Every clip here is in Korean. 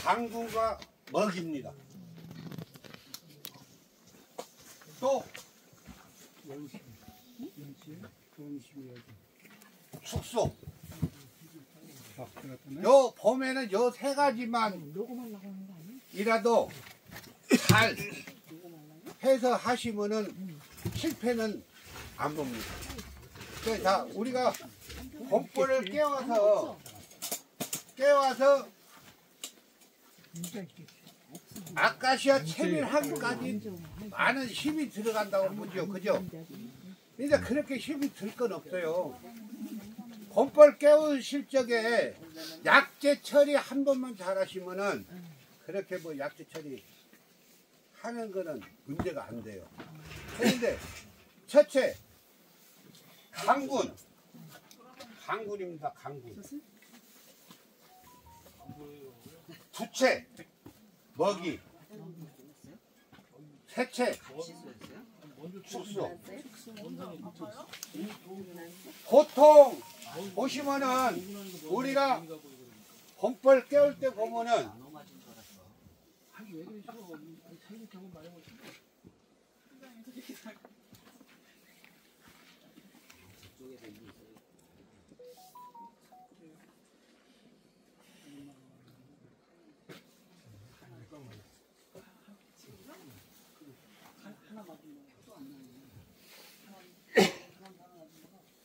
방구가 먹입니다. 또 축소. 요 봄에는 요 세 가지만 이라도 잘 해서 하시면은 실패는 안 봅니다. 자, 우리가 봄벌을 깨워서 아카시아 채밀하기까지 많은 힘이 들어간다고 보죠. 그죠? 근데 그렇게 힘이 들 건 없어요. 봄벌 깨우실 적에 약재 처리 한 번만 잘 하시면은 그렇게 뭐 약재 처리 하는 거는 문제가 안 돼요. 그런데 첫째, 강군입니다. 강군. 두째, 먹이. 셋째, 축소. 보통 보시면은 우리가 봄벌 깨울 때 보면은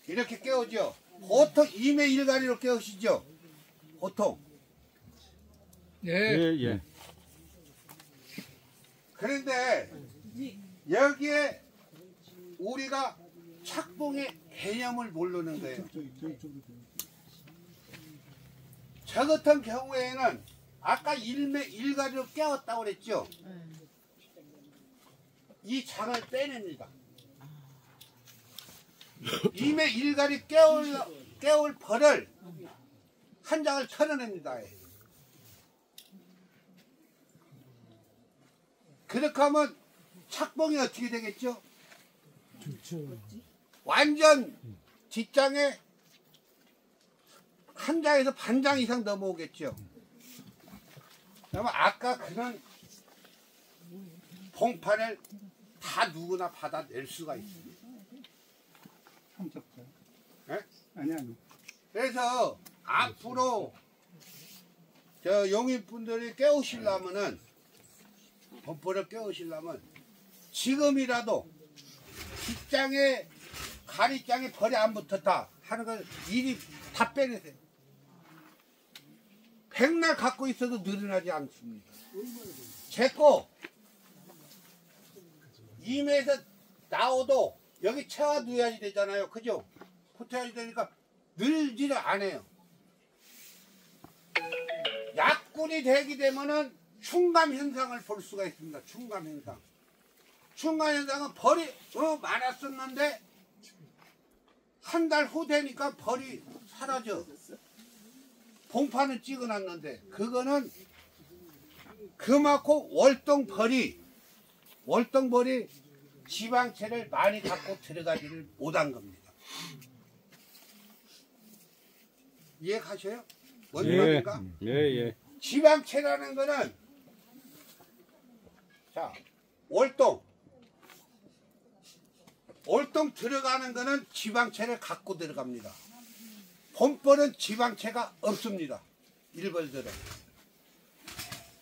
이렇게 깨우죠. 보통 2매 1가리로 깨우시죠. 보통. 예. 그런데 여기에 우리가 착봉의 개념을 모르는 거예요. 저 같은 경우에는 아까 1매 1가리로 깨웠다고 그랬죠. 이 장을 빼냅니다. 2매 1가리 깨울 벌을 한 장을 털어냅니다. 그렇게 하면 착봉이 어떻게 되겠죠? 완전 뒷장에 한 장에서 반 장 이상 넘어오겠죠. 그러면 아까 그런 봉판을 다 누구나 받아낼 수가 있습니다. 네? 아니. 그래서 앞으로 저 용인분들이 깨우시려면은 봄벌을 깨우시려면 지금이라도 뒷장에 가리장에 벌이 안 붙었다 하는 걸 일이 다 빼내세요. 백날 갖고 있어도 늘어나지 않습니다. 제거 임에서 나오도 여기 채워둬야지 되잖아요. 그죠? 붙여야지 되니까 늘지를 않아요. 약군이 되게 되면은 충감 현상을 볼 수가 있습니다. 충감 현상. 충감 현상은 벌이 많았었는데 한 달 후 되니까 벌이 사라져. 봉판은 찍어놨는데 그거는 그만큼 월동벌이 지방채를 많이 갖고 들어가지를 못한 겁니다. 이해가셔요? 뭔 말인가? 예. 지방채라는 거는 자 월동 들어가는 거는 지방채를 갖고 들어갑니다. 봄벌은 지방채가 없습니다. 일벌들은.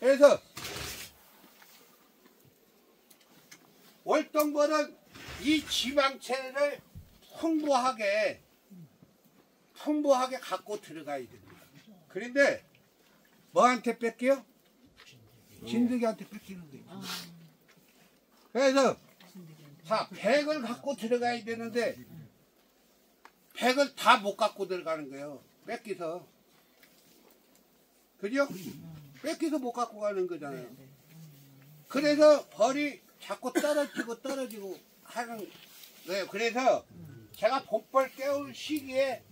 그래서 월동벌은 이 지방채를 풍부하게 갖고 들어가야 됩니다. 그런데 뭐한테 뺏겨요? 진드기한테 뺏기는 거예요. 그래서 자 100을 갖고 들어가야 되는데 100을 다 못 갖고 들어가는 거예요. 뺏기서. 그죠? 뺏기서 못 갖고 가는 거잖아요. 그래서 벌이 자꾸 떨어지고 하는 거예요. 그래서 제가 봄벌 깨울 시기에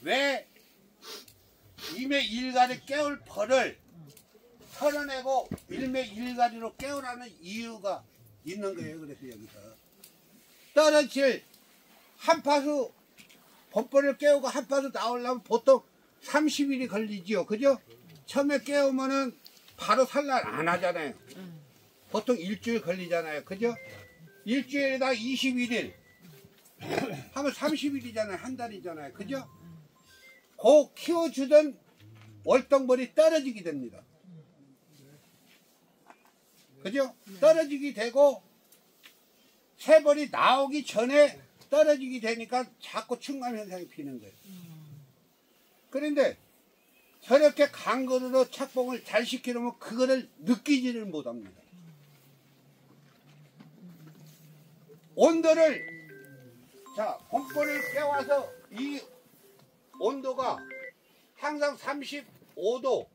왜 2매 1가리 깨울 벌을 털어내고 1매 1가리로 깨우라는 이유가 있는 거예요. 그래서 여기서 떨어질 한파수 봄벌을 깨우고 핫바도 나오려면 보통 30일이 걸리지요. 그죠? 처음에 깨우면은 바로 산란 안 하잖아요. 보통 일주일 걸리잖아요. 그죠? 일주일에다 21일 하면 30일이잖아요. 한 달이잖아요. 그죠? 그 키워주던 월동벌이 떨어지게 됩니다. 그죠? 떨어지게 되고 새벌이 나오기 전에 떨어지게 되니까 자꾸 충감 현상이 피는 거예요. 그런데 저렇게 강건으로 착봉을 잘 시키려면 그거를 느끼지를 못합니다. 온도를 자 봄벌을 깨워서 이 온도가 항상 35도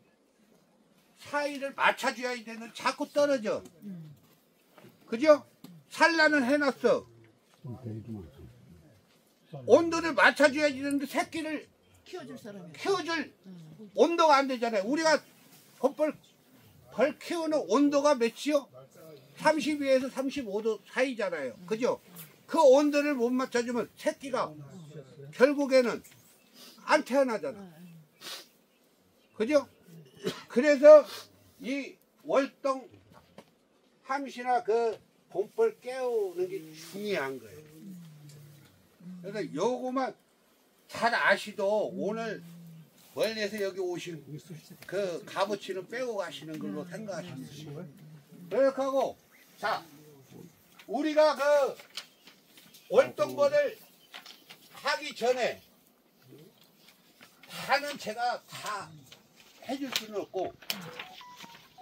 사이를 맞춰줘야 되는데 자꾸 떨어져. 그죠? 산란은 해놨어. 온도를 맞춰줘야 되는데 새끼를 키워줄 온도가 안 되잖아요. 우리가 벌 키우는 온도가 몇이요? 32에서 35도 사이잖아요. 그죠? 그 온도를 못 맞춰주면 새끼가 결국에는 안 태어나잖아. 그죠? 그래서 이 월동 함시나 그 봄벌 깨우는 게 중요한 거예요. 그래서 요거만 잘 아시도 오늘 멀리서 여기 오신 그 값어치는 빼고 가시는 걸로 생각하시면 돼요. 그렇게 하고 자 우리가 그 월동벌을 하기 전에 다는 제가 다 해줄 수는 없고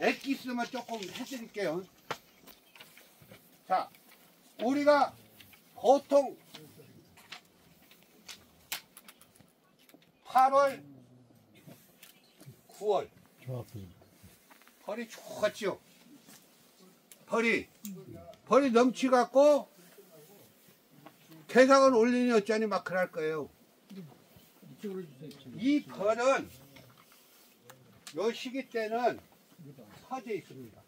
엑기스만 조금 해드릴게요. 자 우리가 보통 8월 9월 벌이 좋았죠. 벌이 넘치갖고 개상을 올리니 어쩌니 막 그럴 거예요. 이 벌은 요 시기 때는 퍼져 있습니다.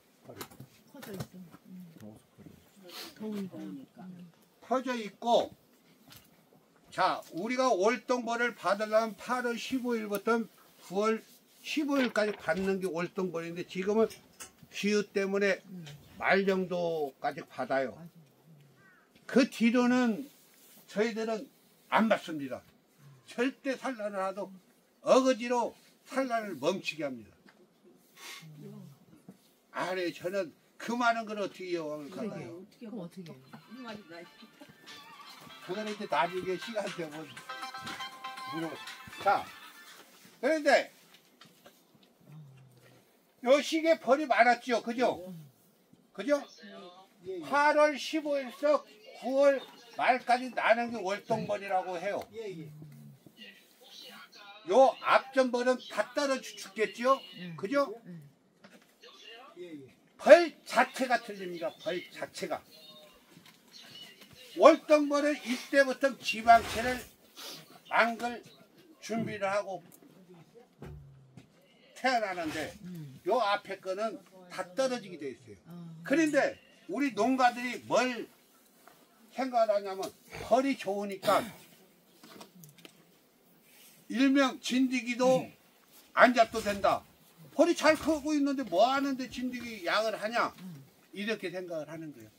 퍼져 있어. 더우니까. 퍼져 있고 자 우리가 월동벌을 받으려면 8월 15일부터 9월 15일까지 받는 게 월동벌인데 지금은 기후 때문에 말 정도까지 받아요. 그 뒤로는 저희들은 안 받습니다. 절대 산란을 하도 어거지로 산란을 멈추게 합니다. 아니 저는 그 많은 걸 어떻게 여왕을 가나요? 그럼 어떻게 해요? 그거는 이제 나중에 시간 되면 자 그런데 요 시기에 벌이 많았죠. 그죠? 그죠? 8월 15일서 9월 말까지 나는 게 월동벌이라고 해요. 요 앞전벌은 다 떨어져 죽겠죠? 그죠? 벌 자체가 틀립니다. 벌 자체가. 월동벌은 이때부터 지방채를 망글 준비를 하고 태어나는데 요 앞에 거는 다 떨어지게 돼 있어요. 그런데 우리 농가들이 뭘 생각하냐면 벌이 좋으니까 일명 진드기도 안 잡도 된다. 벌이 잘 크고 있는데 뭐 하는데 진드기 양을 하냐 이렇게 생각을 하는 거예요.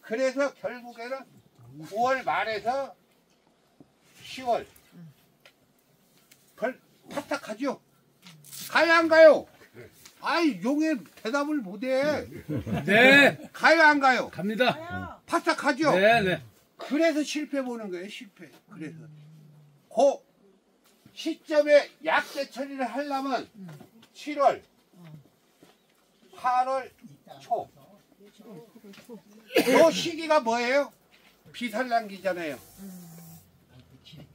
그래서 결국에는 9월 말에서 10월 벌 탁탁하죠. 가요 안 가요? 아이 용의 대답을 못해. 네. 가요 안 가요? 갑니다. 파삭하죠? 네. 그래서 실패 보는 거예요. 실패. 그래서 그 시점에 약제 처리를 하려면 7월 8월 초 요 시기가 뭐예요? 비산란기잖아요.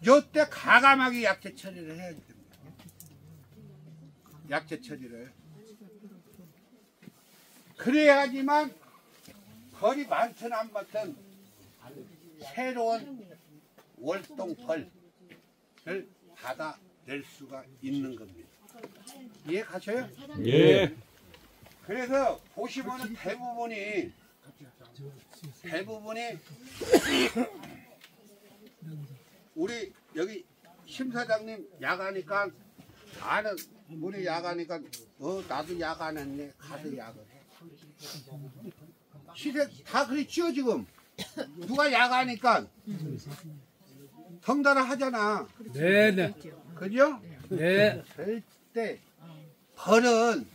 요때 가감하게 약제 처리를 해야 됩니다. 약제 처리를 그래야지만 벌이 많든 안 많든 새로운 월동벌을 받아낼 수가 있는 겁니다. 이해 가셔요? 예. 그래서 보시면은 대부분이 우리 여기 심사장님 야가니까 아는 우리 야가니까 나도 야간했네 가서 야을 해. 시댁 다 그랬지요 지금. 누가 야가니까 덩달아 하잖아. 네네. 그죠? 네. 절대 벌은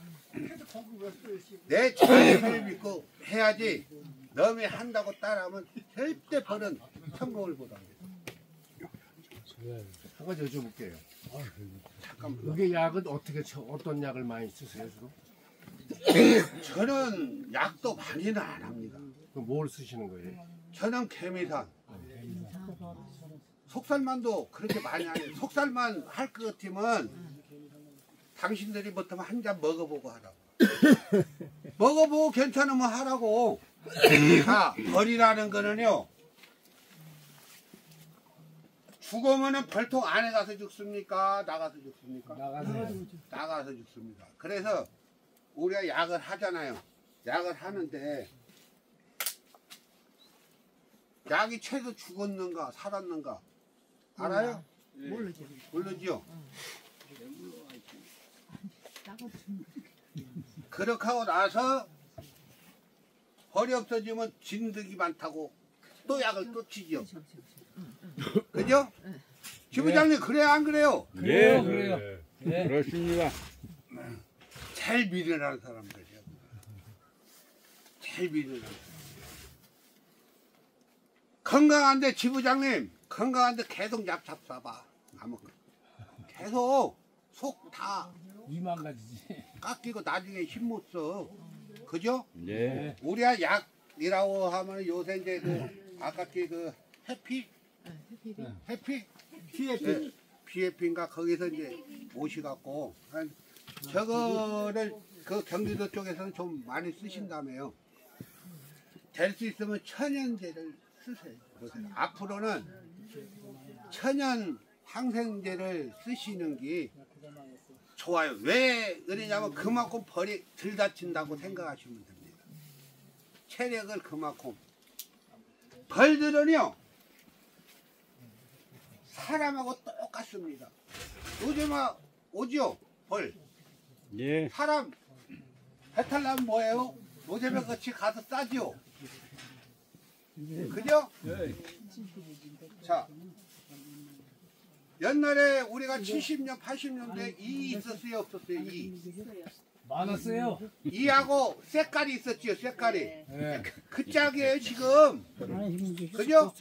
내 자신을 믿고 해야지. 너미 한다고 따라하면 절대 벌은 성공을 못합니다. 한 가지 여쭤볼게요. 잠깐만. 여기 약은 어떻게 어떤 약을 많이 쓰세요 주로? 저는 약도 많이는 안 합니다. 그럼 뭘 쓰시는 거예요? 저는 개미산. 속살만도 그렇게 많이 안 해요. 속살만 할 것 같으면 당신들이 못하면 한 잔 먹어보고 하라고. 먹어보고 괜찮으면 하라고. 자, 벌이라는 거는요. 죽으면은 벌통 안에 가서 죽습니까? 나가서 죽습니까? 나가서 죽습니다. 그래서 우리가 약을 하잖아요. 약을 하는데 약이 최소 죽었는가 살았는가 알아요? 모르지. 모르죠? 따고 그렇게 하고 나서 벌이 없어지면 진드기 많다고 또 약을 또 치죠. 그죠? 지부장님 그래요 안 그래요? 그래요, 그래요. 네. 그렇습니다. 제일 미련한 사람들이요. 제일 미련한 사람. 건강한데 지부장님 건강한데 계속 약 잡숴봐. 계속 속 다 위만 가지지. 깎이고 나중에 힘 못 써. 그죠? 네. 우리가 약이라고 하면 요새 이제 그 아까 그 해피? 해피? PFP. PFP인가 거기서 이제 오시갖고 저거를 그 경기도 쪽에서는 좀 많이 쓰신다며요. 될 수 있으면 천연제를 쓰세요. 앞으로는 천연 항생제를 쓰시는 게 좋아요. 왜 그러냐면 그만큼 벌이 덜 다친다고 생각하시면 됩니다. 체력을 그만큼. 벌들은요 사람하고 똑같습니다. 요즘에 오죠 벌. 예. 사람 배탈 나면 뭐예요? 노잼에 같이 가서 싸죠. 그죠? 자, 옛날에 우리가 70년, 80년대 이 있었어요, 없었어요? 이. 많았어요. 이하고 색깔이 있었지요, 색깔이. 네. 그 짝이에요, 지금. 그죠?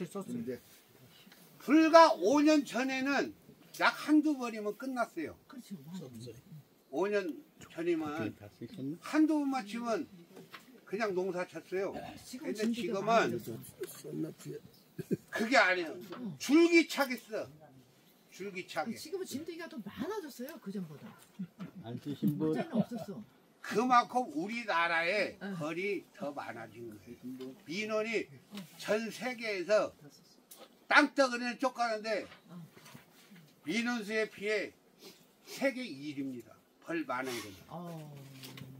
불과 5년 전에는 약 한두 번이면 끝났어요. 그렇죠. 5년 전이면 다 쓰셨나? 한두 번만 치면 그냥 농사 쳤어요. 근데 진드기가 많이 지금은 그게 아니에요. 줄기차게 써. 줄기차게. 지금은 진드기가 더 많아졌어요. 그 전보다. 안 쓰신 분? 그전에는 없었어. 그만큼 우리나라에 벌이 더 많아진 거예요. 민원이 전 세계에서 땅덩어리는 쫓가는데 민원수에 비해 세계 1위입니다. 벌 많은 거는.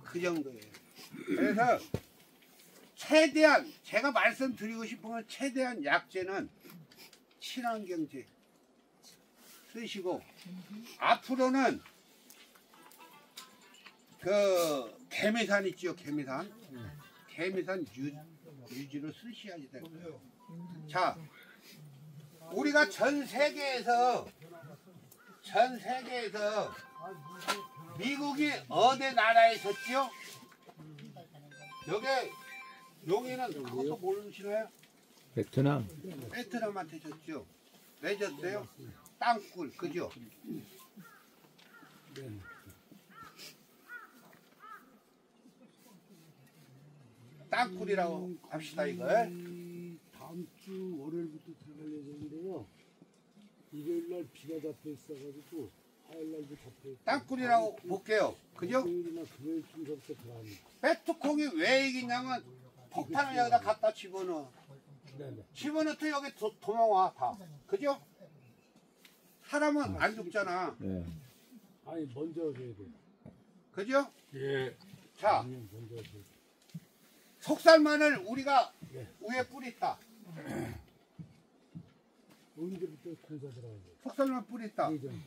그 정도예요. 그래서 최대한 제가 말씀드리고 싶은 건 최대한 약재는 친환경제 쓰시고 앞으로는 그 개미산 있죠. 개미산 유지로 쓰셔야 될 거예요. 자, 우리가 전 세계에서 미국이 어느 나라에 졌죠? 여기 용인은 그것도 모르시나요? 베트남. 베트남한테 졌죠. 왜 졌어요? 땅굴, 그죠? 땅굴이라고 합시다 이거. 다음 주 월요일부터 들어갈 예정인데요. 일요일날 비가 잡혀 있어가지고 화요일날도 잡혀 있고 땅굴이라고 볼게요. 그죠? 토요일이나 금요일쯤부터 들어갑니다. 배트콩이 왜 이기냐면 폭탄을 여기다 갖다 집어넣어. 네네. 집어넣고 여기 도망와 다. 그죠? 사람은 안 죽잖아. 네. 아니 먼저 줘야 돼요. 그죠? 예. 자, 아니 먼저 줘야 돼요. 속살마늘 우리가 네. 위에 뿌렸다. 언제부터 공사 들어가요? 속살만 뿌렸다. 예전.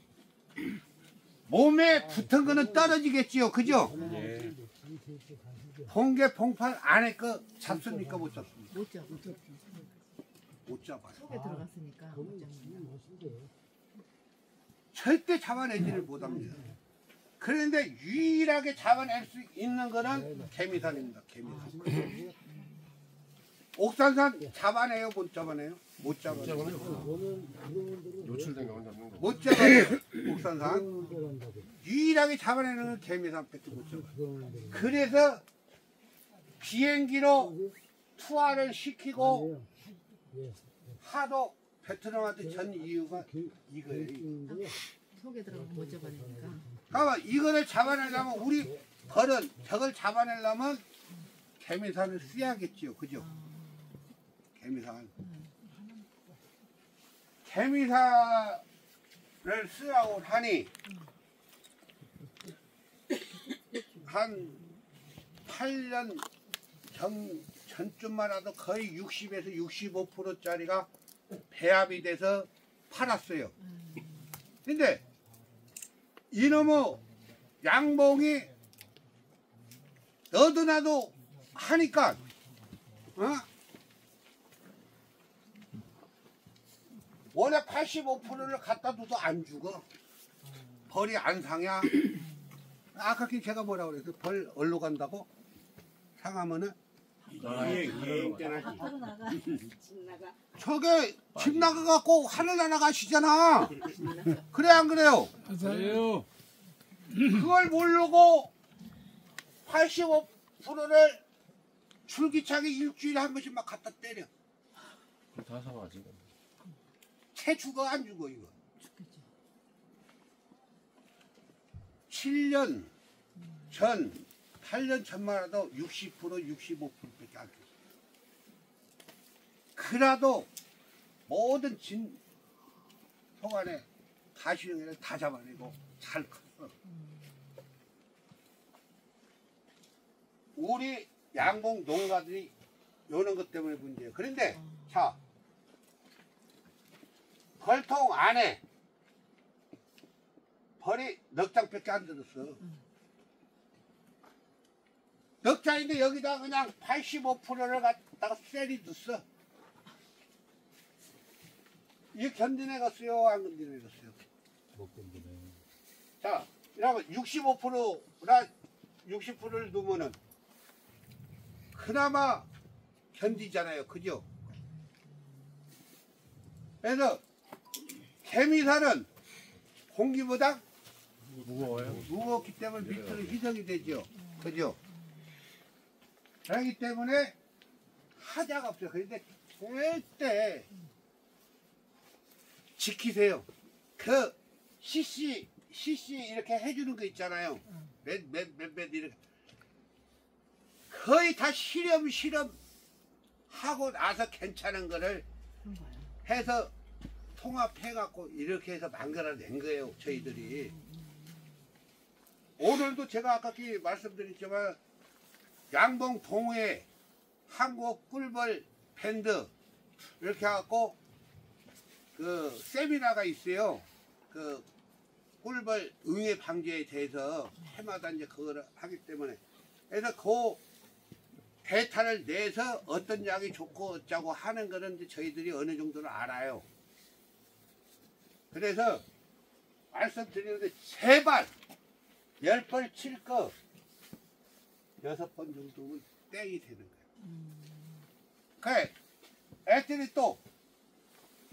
몸에 붙은 거는 떨어지겠지요. 그죠? 봉개 봉판 안에 거 잡습니까? 못 잡습니까? 못 잡아. 못 잡아요. 속에 들어갔으니까 못 잡는. 절대 잡아내지를 못합니다. 그런데 유일하게 잡아낼 수 있는 거는 개미산입니다. 개미산. 옥산산 잡아내요? 못 잡아내요? 못 잡아내요. 노출된 거 잡는 거. 못 잡아내요. 옥산산. 유일하게 잡아내는 건 개미산밖에 못 잡아요. 그래서 비행기로 투하를 시키고 하도 베트남한테 전 이유가 이거예요. 속에 들어가면 못 잡아내니까. 그러니까 이거를 잡아내려면 우리 벌은 저걸 잡아내려면 개미산을 써야겠지요. 그죠? 개미산. 개미산을 쓰라고 하니 한 8년 전쯤만 해도 거의 60에서 65%짜리가 배합이 돼서 팔았어요. 근데 이놈의 양봉이 너도 나도 하니까 원래 85%를 갖다 둬도 안 죽어. 벌이 안 상해. 아까 제가 뭐라고 그랬어요? 벌 얼로 간다고? 상하면은 저게 집 나가갖고 하늘 날아가시잖아. 그래 안 그래요? 맞아요. 그걸 모르고 85%를 줄기차게 일주일에 한 번씩 막 갖다 때려. 다 사가지. 채 죽어 안 죽어 이거. 7년 전 8년 전만 해도 60% 65%밖에 안 됐어. 그래도 모든 진 속안에 가시령에는 다 잡아내고 잘 컸어. 우리 양봉 농가들이 요런 것 때문에 문제예요. 그런데 자 벌통 안에 벌이 넉 장밖에 안 들었어. 넉 장인데 여기다 그냥 85%를 갖다가 셀이 넣었어. 이게 견디내갔어요? 안 견디내갔어요? 못 견디네. 자, 이러면 65%나 60%를 넣으면은 그나마 견디잖아요. 그죠? 그래서 개미살은 공기보다 무거워요? 무겁기 때문에 밑으로 희석이 되죠. 그죠? 그렇기 때문에 하자가 없어요. 그런데 절대 지키세요. 그 CC 이렇게 해주는 거 있잖아요. 몇 이렇게 거의 다 실험하고 나서 괜찮은 거를 그런 거야. 해서 통합해갖고 이렇게 해서 만들어낸 거예요. 저희들이. 오늘도 제가 아까 말씀드렸지만 양봉 동호회 한국 꿀벌 밴드 이렇게 해갖고 그 세미나가 있어요. 그 꿀벌 응애 방지에 대해서 해마다 이제 그걸 하기 때문에 그래서 그 데이터를 내서 어떤 약이 좋고 어쩌고 하는 거는 이제 저희들이 어느 정도는 알아요. 그래서 말씀드리는데 제발 10번 칠 거 6번 정도면 땡이 되는 거예요. 그래 애들이 또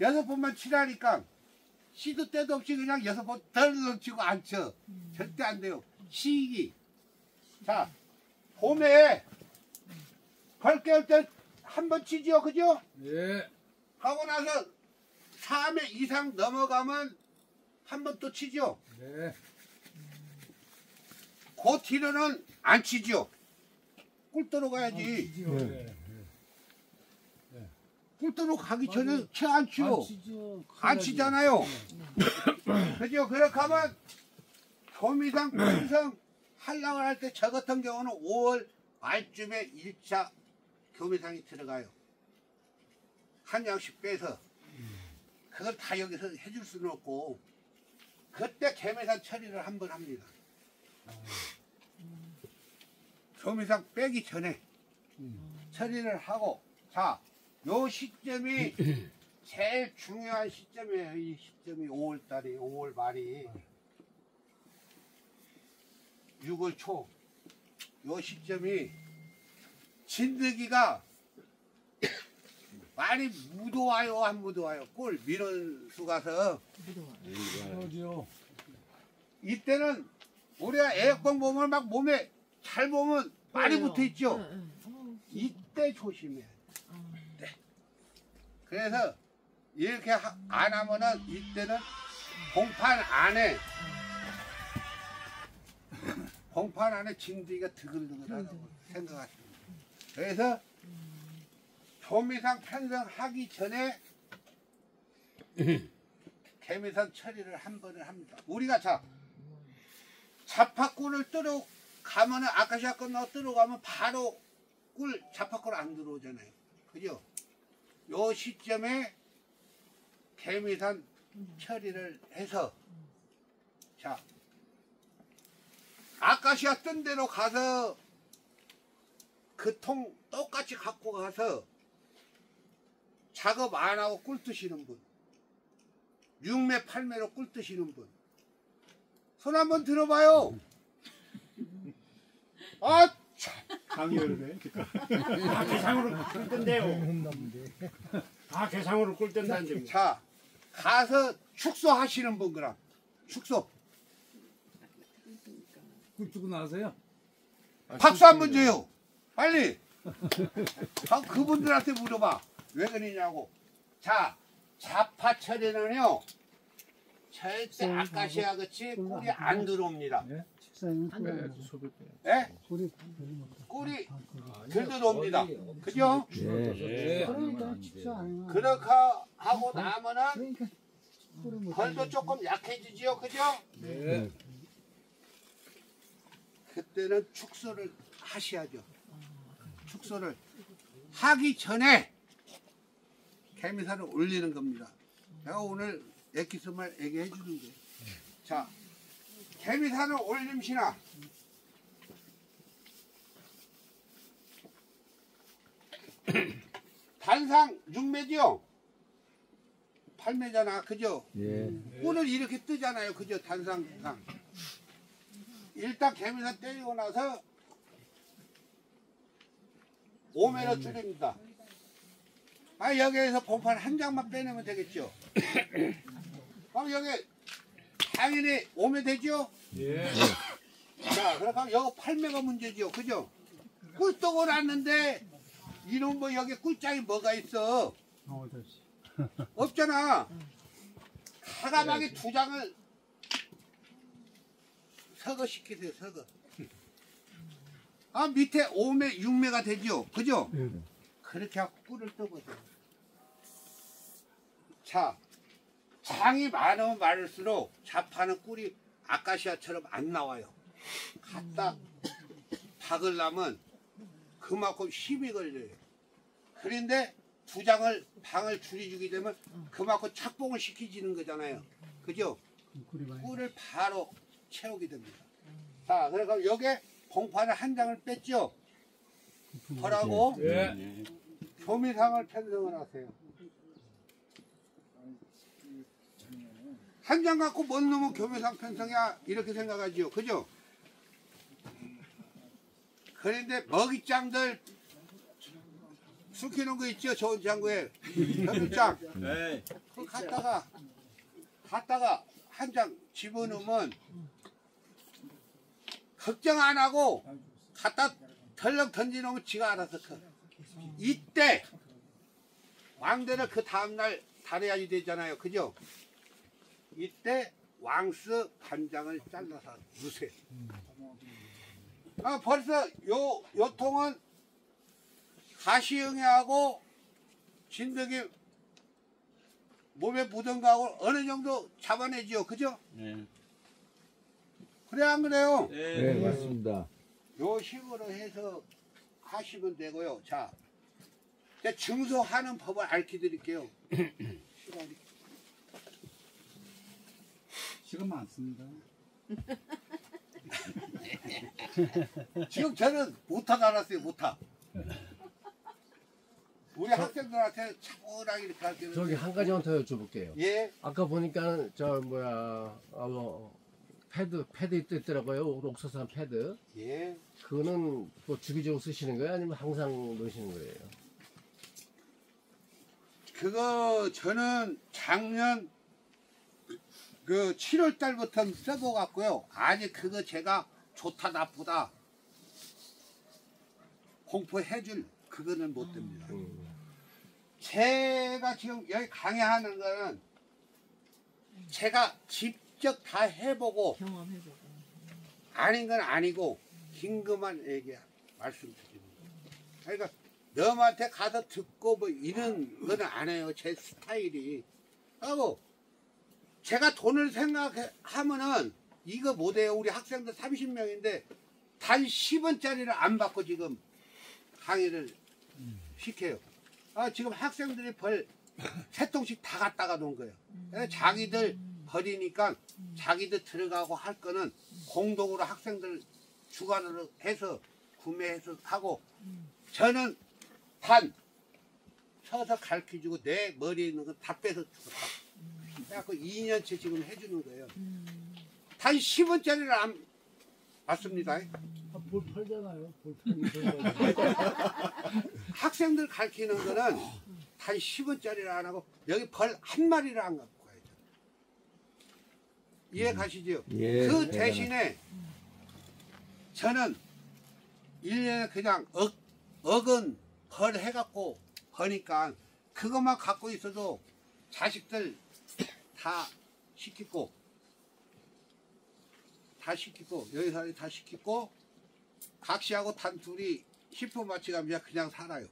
6번만 치라니까 시도 때도 없이 그냥 6번 덜 치고 안 쳐. 절대 안 돼요. 시기. 자, 봄에 벌 깨울 때 한 번 치죠. 그죠? 예. 하고 나서 3회 이상 넘어가면 한 번 또 치죠. 네. 그 뒤로는 안 치죠. 꿀도로 가야지. 네. 꿀도로 가기 전에 채 안 치요. 치죠. 안 치잖아요. 그죠? 그렇게 하면 교미상 편성 하려고 할 때 저 같은 경우는 5월 말쯤에 1차 교미상이 들어가요. 한 장씩 빼서. 그걸 다 여기서 해줄 수는 없고 그때 개미산 처리를 한번 합니다. 조미상 빼기 전에 처리를 하고 자, 요 시점이 제일 중요한 시점이에요. 이 시점이 5월달이 5월 말이 6월 초 요 시점이 진드기가 많이 묻어와요 안 묻어와요? 꿀 민원수 가서 그러죠. 이때는 우리가 에어컨 보면 막 몸에 잘 보면 많이 그래요. 붙어 있죠. 응, 응. 이때 조심해야 돼. 어, 그래서 이렇게 안 하면은 이때는 봉판 안에 진드기가 드글드글하다고 생각하십니다. 그래서 조미상 편성하기 전에 개미산 처리를 한 번을 합니다. 우리가 자 자파꿀을 뜨러 가면은 아카시아 건너 뜨러 가면 바로 꿀 자파꿀 안 들어오잖아요. 그죠? 요 시점에 개미산 처리를 해서 자 아카시아 뜬 데로 가서 그 통 똑같이 갖고 가서 작업 안 하고 꿀 뜨시는 분 6매 8매로 꿀 뜨시는 분 손 한번 들어봐요. 아 참. 강요를 해. 다 개상으로 꿀 뜬대요. 다 개상으로 꿀 뜬다는 점. 자 가서 축소하시는 분 그럼 축소 꿀 뜨고 나서요. 박수 한번 줘요 빨리. 그분들한테 물어봐 왜 그러냐고. 자 자파 처리는요 절대 아카시아 같이 꿀이 안 들어옵니다. 예? 꿀이 덜 들어옵니다. 그죠? 네. 그렇게 하고 나면은 벌도 조금 약해지지요. 그죠? 네. 그때는 축소를 하셔야죠. 축소를 하기 전에 개미살을 올리는 겁니다. 내가 오늘 엑기스말 얘기해 주는 거예요. 자, 개미살을 올림시나 단상 6매죠? 8매잖아. 그죠? 예. 꿀을 이렇게 뜨잖아요. 그죠? 단상상. 일단 개미살 때리고 나서 5매로 줄입니다. 아, 여기에서 봉판 한 장만 빼내면 되겠죠? 그럼 여기 당연히 5매 되죠? 예. 자, 그러면 여기 8매가 문제죠. 그죠? 꿀 뜨고 났는데 이놈 뭐 여기 꿀장이 뭐가 있어? 없잖아. 가감하게 2장을 서거시키세요. 서거. 아, 밑에 5매, 6매가 되죠. 그죠? 그렇게 하고 꿀을 떠보세요. 자, 장이 많으면 많을수록 자파는 꿀이 아카시아처럼 안 나와요. 갖다 박으려면 그만큼 힘이 걸려요. 그런데 2장을 방을 줄여주게 되면 그만큼 착봉을 시키지는 거잖아요. 그죠? 꿀을 바로 채우게 됩니다. 자, 그러니까 여기에 봉판을 한 장을 뺐죠? 벌하고 예. 조미상을 편성을 하세요. 한 장 갖고 뭔 놈은 교미상 편성이야 이렇게 생각하지요. 그죠? 그런데 먹이장들 숙이는 거 있죠? 좋은 장구에 먹이장 네. 그거 갖다가 한 장 집어넣으면 걱정 안 하고 갖다 덜렁 던지놓으면 지가 알아서 커. 이때 왕대를 그 다음날 달아야지 되잖아요. 그죠? 이때 왕스 간장을 잘라서 넣으세요. 아, 벌써 요 통은 가시응애하고 진드기 몸에 묻은 거하고 어느 정도 잡아내지요. 그죠? 네. 그래 안 그래요? 네, 맞습니다. 요 식으로 해서 하시면 되고요. 자, 이제 증소하는 법을 알려 드릴게요. 시간이. 시간 많습니다. 지금 저는 못하 알았어요. 못하. 우리 학생들한테 차분하게 이렇게 할 때는 저기 한 가지만 더 여쭤볼게요. 예. 아까 보니까 저 뭐야 패드 있더라고요. 옥수수한 패드. 예. 그거는 뭐 주기적으로 쓰시는 거예요? 아니면 항상 넣으시는 거예요? 그거 저는 작년 그 7월 달부터 써보 갔고요. 아직 그거 제가 좋다 나쁘다 공포해줄 그거는 못 됩니다. 제가 지금 여기 강의하는 거는 제가 직접 다 해보고 경험해보고. 아닌 건 아니고 긴급한 얘기 말씀드립니다. 그러니까 너한테 가서 듣고 뭐 이런 거는 안 해요. 제 스타일이. 하고 제가 돈을 생각하면은 이거 못해요. 우리 학생들 30명인데 단 10원짜리를 안 받고 지금 강의를 시켜요. 지금 학생들이 벌 3통씩 다 갖다가 놓은 거예요. 자기들 버리니까 자기들 들어가고 할 거는 공동으로 학생들 주관으로 해서 구매해서 하고 저는 단 서서 가르쳐주고 내 머리에 있는 거 다 빼서 주겠다. 그래갖고 2년째 지금 해주는 거예요. 단 10원짜리를 안 받습니다. 볼 팔잖아요. 볼 팔이 학생들 가르치는 거는 단 10원짜리를 안 하고 여기 벌 한 마리를 안 갖고 가야죠. 이해 가시죠? 예. 그 대신에 저는 1년에 그냥 억은 벌 해갖고 버니까 그것만 갖고 있어도 자식들 다 시키고 여기서 다 시키고 각시하고 단 둘이 10분 맞춰 가면 그냥 살아요.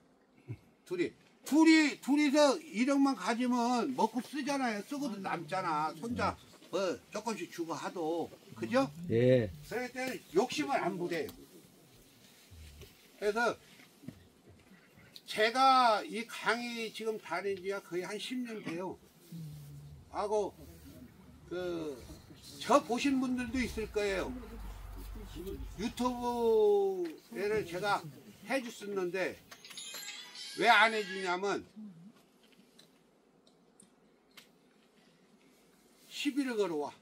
둘이서 1억만 가지면 먹고 쓰잖아요. 쓰고도 남잖아. 손자 뭐 조금씩 주고 하도 그죠? 예. 그럴 때는 욕심을 안 부려요. 그래서 제가 이 강의 지금 다닌 지가 거의 한 10년 돼요. 하고 저 보신 분들도 있을 거예요. 유튜브에는 제가 해줬었는데 왜 안 해주냐면 시비를 걸어와.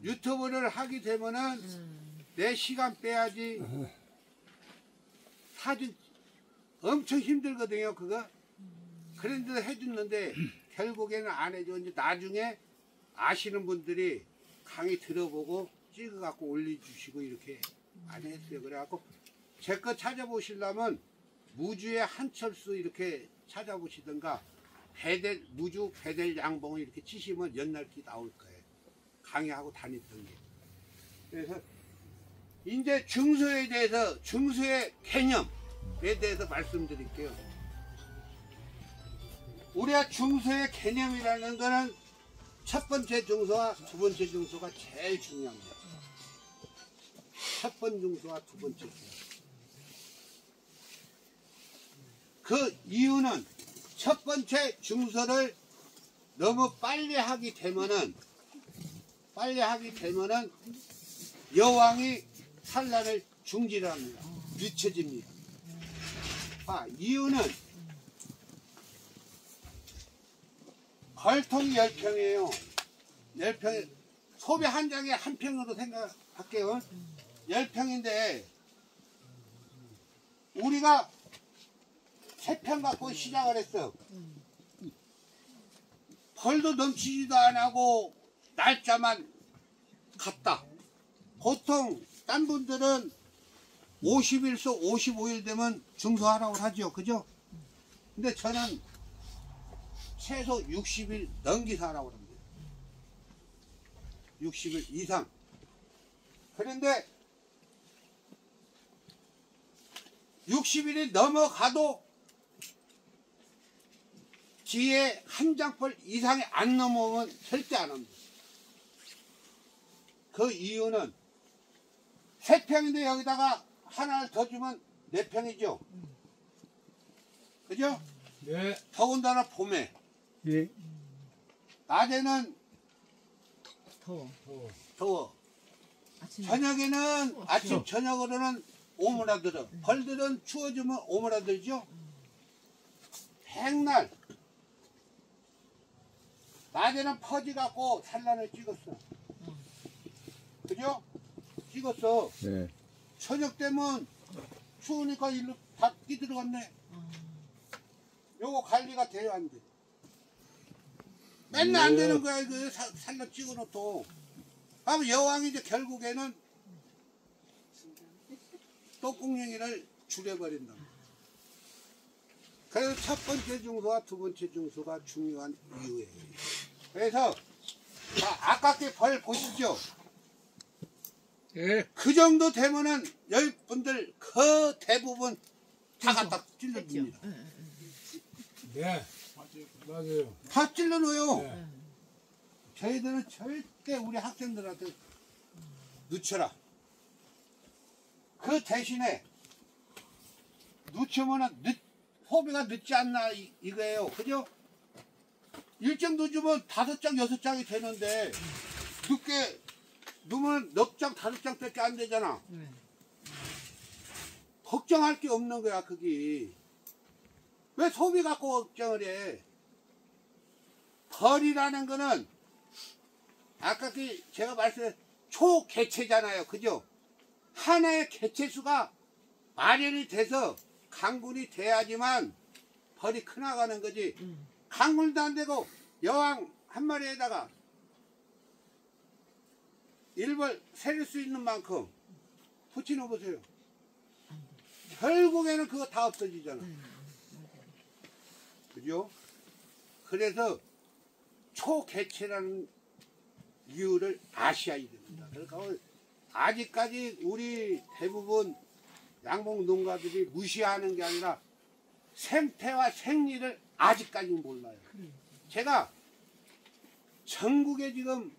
유튜브를 하게 되면은 내 시간 빼야지. 사진 엄청 힘들거든요 그거. 그런데도 해줬는데 결국에는 안 해줘. 이제 나중에 아시는 분들이 강의 들어보고 찍어갖고 올려주시고 이렇게 안 했어요. 그래갖고 제 거 찾아보시려면 무주의 한철수 이렇게 찾아보시든가 무주 배델 양봉을 이렇게 치시면 옛날기 나올 거예요. 강의하고 다녔던 게. 그래서 이제 중소에 대해서 중소의 개념에 대해서 말씀드릴게요. 우리가 중소의 개념이라는 거는 첫 번째 중소와 두 번째 중소가 제일 중요합니다. 첫 번째 중소와 두 번째 중소. 그 이유는 첫 번째 중소를 너무 빨리 하게 되면은 여왕이 산란을 중지합니다. 늦춰집니다. 이유는 벌통이 10평이에요. 10평, 소비 한 장에 한 평으로 생각할게요. 10평인데 우리가 3평 갖고 시작을 했어. 벌도 넘치지도 안 하고 날짜만 갔다. 보통 딴 분들은 50일서 55일 되면 중소하라고 하죠. 그죠? 근데 저는 최소 60일 넘기서 하라고 합니다. 60일 이상. 그런데 60일이 넘어가도 뒤에 한 장벌 이상이 안 넘어오면 절대 안 합니다. 그 이유는 3평인데 여기다가 하나를 더 주면 4평이죠. 그죠? 네. 더군다나 봄에. 예. 낮에는 더워. 더워. 아침 저녁에는 아침 저녁으로는 오므라들어. 벌들은 추워지면 오므라들죠. 백날 낮에는 퍼지 갖고 산란을 찍었어. 그죠? 찍었어. 네. 저녁 되면 추우니까 일로 다 뛰들어갔네. 요거 관리가 돼야 안 돼. 맨날 안 되는 거야 이거 산란 찍어놓고. 그럼 여왕이 이제 결국에는 똥궁냥이를 줄여버린다. 그래서 첫 번째 중수와 두 번째 중수가 중요한 이유예요. 그래서 아깝게 벌 보시죠. 예. 그 정도 되면은 여러분들 그 대부분 다 갖다 했죠. 찔러줍니다. 네. 맞아요. 다 찔러놓어요. 네. 저희들은 절대 우리 학생들한테 늦춰라. 그 대신에 늦추면은 소비가 늦지 않나 이거예요. 그죠? 일정 늦으면 5장, 6장이 되는데 늦게 넣으면 넉 장, 5장 밖에 안 되잖아. 네. 걱정할 게 없는 거야, 그게. 왜 소비 갖고 걱정을 해? 벌이라는 거는 아까 제가 말씀드린 초개체잖아요. 그죠? 하나의 개체수가 마련이 돼서 강군이 돼야지만 벌이 크나가는 거지. 강군도 안 되고 여왕 한 마리에다가 일벌 세릴 수 있는 만큼 붙여놓어 보세요. 결국에는 그거 다 없어지잖아. 그죠? 그래서 초개체라는 이유를 아셔야 됩니다. 그러니까 아직까지 우리 대부분 양봉 농가들이 무시하는 게 아니라 생태와 생리를 아직까지 몰라요. 제가 전국에 지금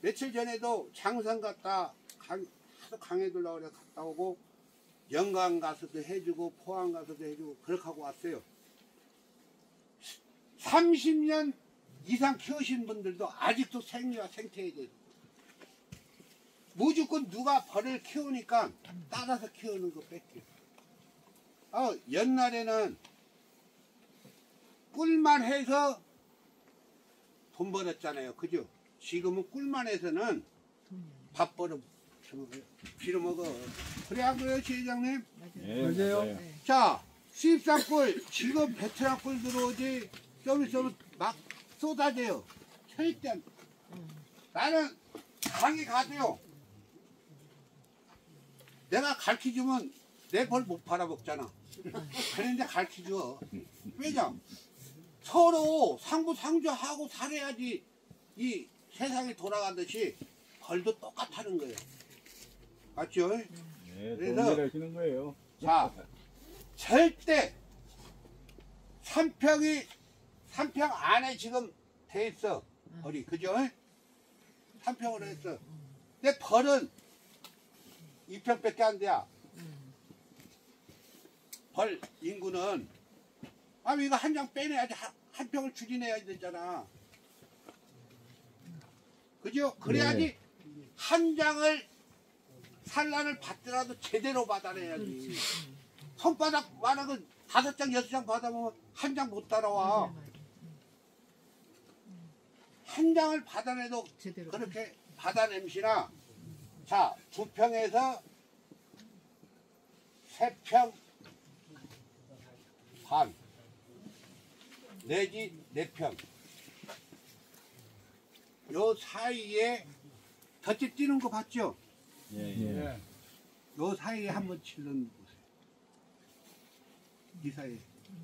며칠 전에도 장성 갔다 하도 강해들라고 그래 갔다 오고 영광 가서도 해주고 포항 가서도 해주고 그렇게 하고 왔어요. 30년 이상 키우신 분들도 아직도 생리와 생태에 대해서 무조건 누가 벌을 키우니까 따라서 키우는 거 뺏겨. 옛날에는 꿀만 해서 돈 벌었잖아요. 그죠? 지금은 꿀만 해서는 밥 벌어 빌어먹어. 그래 안 그래요, 시장님? 맞아요. 자, 수입산꿀 지금 베트남 꿀 들어오지 좀 있으면 막 쏟아져요. 절대 안. 나는 강의 가도요. 내가 가르쳐주면 내 벌 못 팔아먹잖아. 그런데 가르쳐줘. 왜냐? 서로 상부상조하고 살아야지 이 세상이 돌아가듯이 벌도 똑같다는 거예요. 맞죠? 네, 그래서 도움을 하시는 거예요. 자, 절대 3평 안에 지금 돼 있어. 벌이. 그죠? 3평으로 했어. 근데 벌은 2평밖에 안 돼야. 벌 인구는 이거 한 장 빼내야지 한 평을 줄이내야 되잖아. 그죠? 그래야지 한 장을 산란을 받더라도 제대로 받아내야지. 손바닥 만약에 5장, 6장 받아보면 한 장 못 따라와. 한 장을 받아내도 제대로. 그렇게 받아냄시나. 자, 2평에서 3평 반 내지 4평 요 사이에 덧지 뛰는 거 봤죠? 예. 요 사이에 한번 찔러보세요. 이 사이에.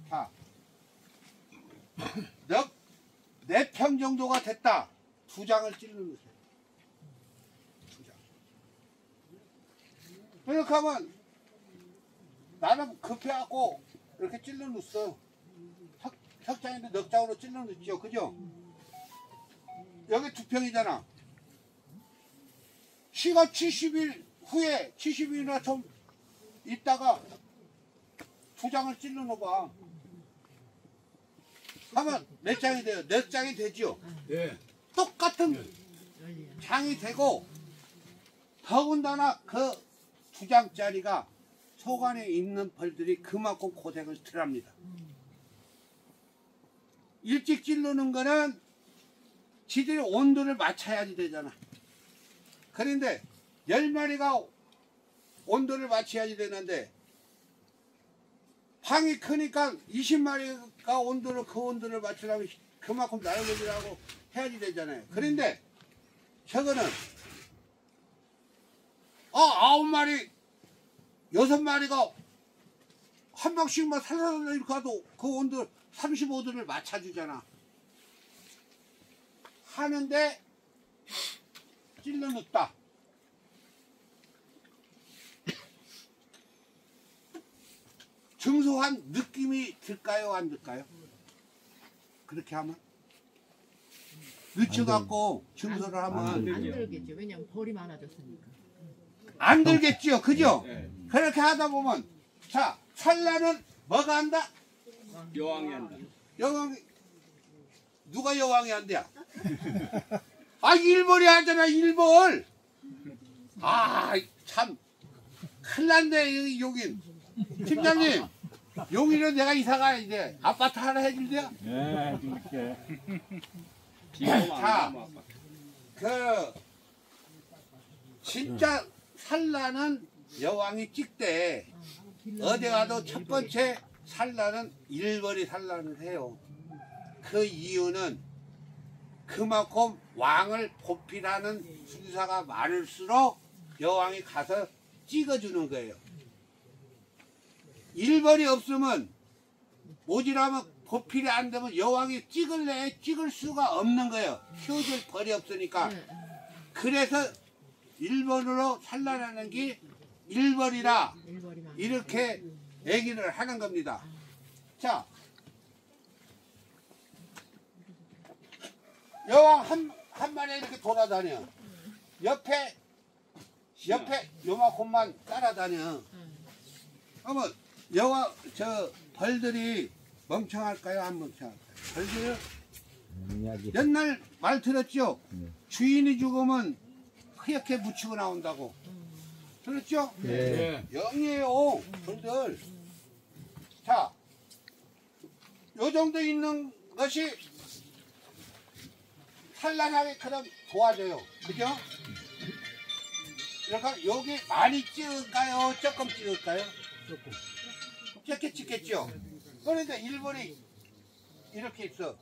자, 4평 정도가 됐다. 2장을 찔러놓으세요. 2장. 이렇게 하면 나는 급해갖고 이렇게 찔러놓았어. 석장인데 넉 장으로 찔러놓죠. 그죠? 여기 2평이잖아. 시가 70일 후에 70일이나 좀 있다가 2장을 찔러놓아봐. 하면 몇 장이 돼요? 몇 장이 되죠? 예. 똑같은 장이 되고 더군다나 그 2장짜리가 속 안에 있는 벌들이 그만큼 고생을 덜합니다. 일찍 찌르는 거는 지들이 온도를 맞춰야지 되잖아. 그런데 10마리가 온도를 맞춰야지 되는데 방이 크니까 20마리가 그 온도를 맞추려면 그만큼 날개질하고 해야지 되잖아요. 그런데 저거는 9마리 6마리가 한 방씩만 살살살 이렇게 가도 그 온도 35도를 맞춰주잖아. 하는데 찔러 넣었다. 증소한 느낌이 들까요? 안 들까요? 그렇게 하면? 늦춰갖고 증소를 하면 안 들겠죠. 왜냐면 벌이 많아졌으니까. 안 들겠죠. 그죠? 네. 그렇게 하다 보면 자, 산란은 뭐가 한다? 여왕이 한다. 여왕이 누가 여왕이 한대야? 일벌이 하잖아. 일벌. 참 큰일 났네 여긴. 팀장님 여기는 내가 이사가 이제 아파트 하나 해줄래요? 네, 해줄게. 자, 진짜 산란은 여왕이 찍대. 어디 가도 첫 번째 산란은 일벌이 산란을 해요. 그 이유는 그만큼 왕을 보필하는 순사가 많을수록 여왕이 가서 찍어주는 거예요. 일벌이 없으면 모지라면 보필이 안 되면 여왕이 찍을 수가 없는 거예요. 키워줄 벌이 없으니까. 그래서 일벌으로 산란하는 게 일벌이라 이렇게 얘기를 하는 겁니다. 자, 여왕 한 마리 이렇게 돌아다녀. 옆에 요만큼만 따라다녀. 그러면 여왕 벌들이 멍청할까요? 안 멍청할까요? 벌들이 옛날 말 들었죠? 주인이 죽으면 흐옇게 묻히고 나온다고. 들었죠? 네. 영이에요, 벌들. 자, 요 정도 있는 것이 산란하게끔 도와줘요. 그죠? 그러니까 여기 많이 찍을까요? 조금 찍을까요? 조금. 적게 찍겠죠? 그런데 일본이 이렇게 있어.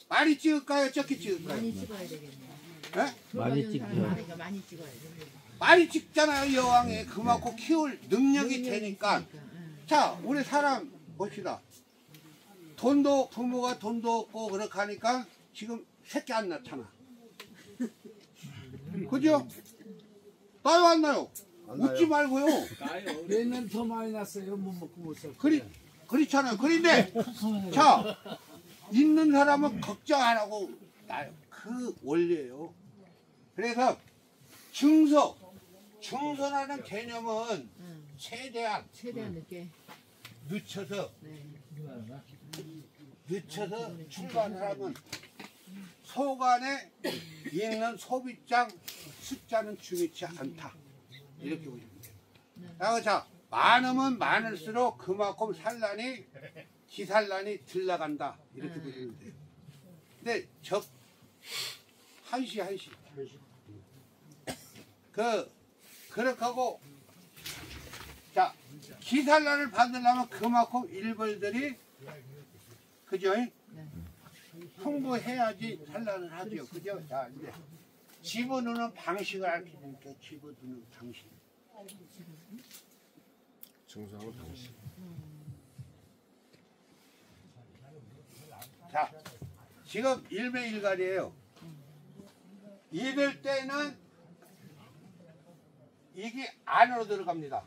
많이 찍을까요? 적게 찍을까요? 많이 찍어야 되겠네요. 네? 많이 찍죠. 많으니까 많이 찍어야 돼. 많이 찍잖아요, 여왕이. 그만큼 키울 능력이 되니까. 자, 우리 사람 봅시다. 부모가 돈도 없고 그렇게 하니까 지금 새끼 안 낳잖아. 그죠? 나요, 안 나요? 웃지 말고요. 얘는 더 많이 났어요. 못 먹고 못 살. 그렇잖아요. 그런데, 자, 있는 사람은 걱정 안 하고 나요. 그 원리예요. 그래서 증손하는 개념은 최대한 늦게. 늦춰서 출발을 하면 속 안에 있는 소비장 숫자는 중요치 않다. 이렇게 보시면 돼요. 자, 많으면 많을수록 그만큼 기산란이 덜 나간다. 이렇게 보시면 돼요. 근데 한시. 그렇게 하고, 자, 기산란을 받으려면 그만큼 일벌들이, 그죠? 풍부해야지 산란을 하죠. 그죠? 자, 이제 집어넣는 방식을 알려드릴게요. 집어넣는 방식. 증상은 방식. 자, 지금 일매일갈이에요. 이럴 때는 이게 안으로 들어갑니다.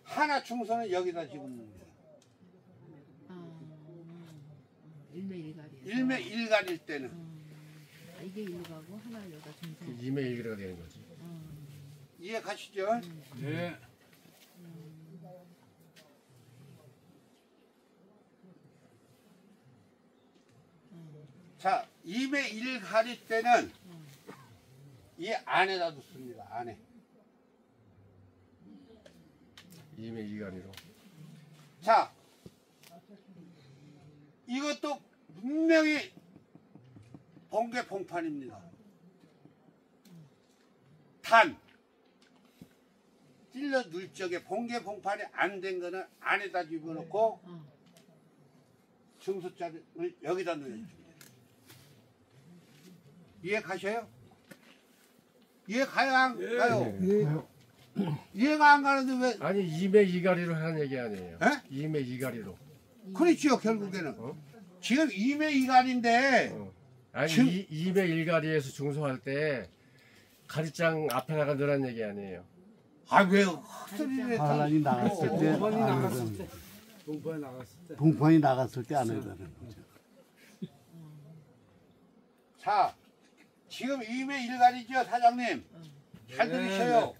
하나 충선은 여기다 집어넣는 거예요. 일매일갈이에요. 일매일갈일 때는. 이게 일로 가고 하나 여기다 중선. 이메 일기가 되는 거지. 이해 가시죠? 네. 자, 2매 1가리 때는 이 안에다 뒀습니다. 안에. 2매 2가리로. 자, 이것도 분명히 번개 봉판입니다. 단 찔러 눌 적에 번개 봉판이 안 된 거는 안에다 집어넣고 증수자를 여기다 넣어줍니다. 이해 가셔요? 이해 가요 안 가요? 이해가 안 가는데 왜? 아니 2매 2가리로 하는 얘기 아니에요. 에? 2매 2가리로. 그렇지요 결국에는. 지금 2매 2간인데 아니 중- 2매 1가리에서 중소할 때 가리장 앞에 나가 넣으라는 얘기 아니에요. 아 왜 헛소리를 하란이 나갔을 때 봉판이 나갔을 때 동파에 나갔을 때. 봉판이 나갔을 때 안 해다는 거죠. 자, 지금 2매 1간이죠 사장님. 잘 들으셔요.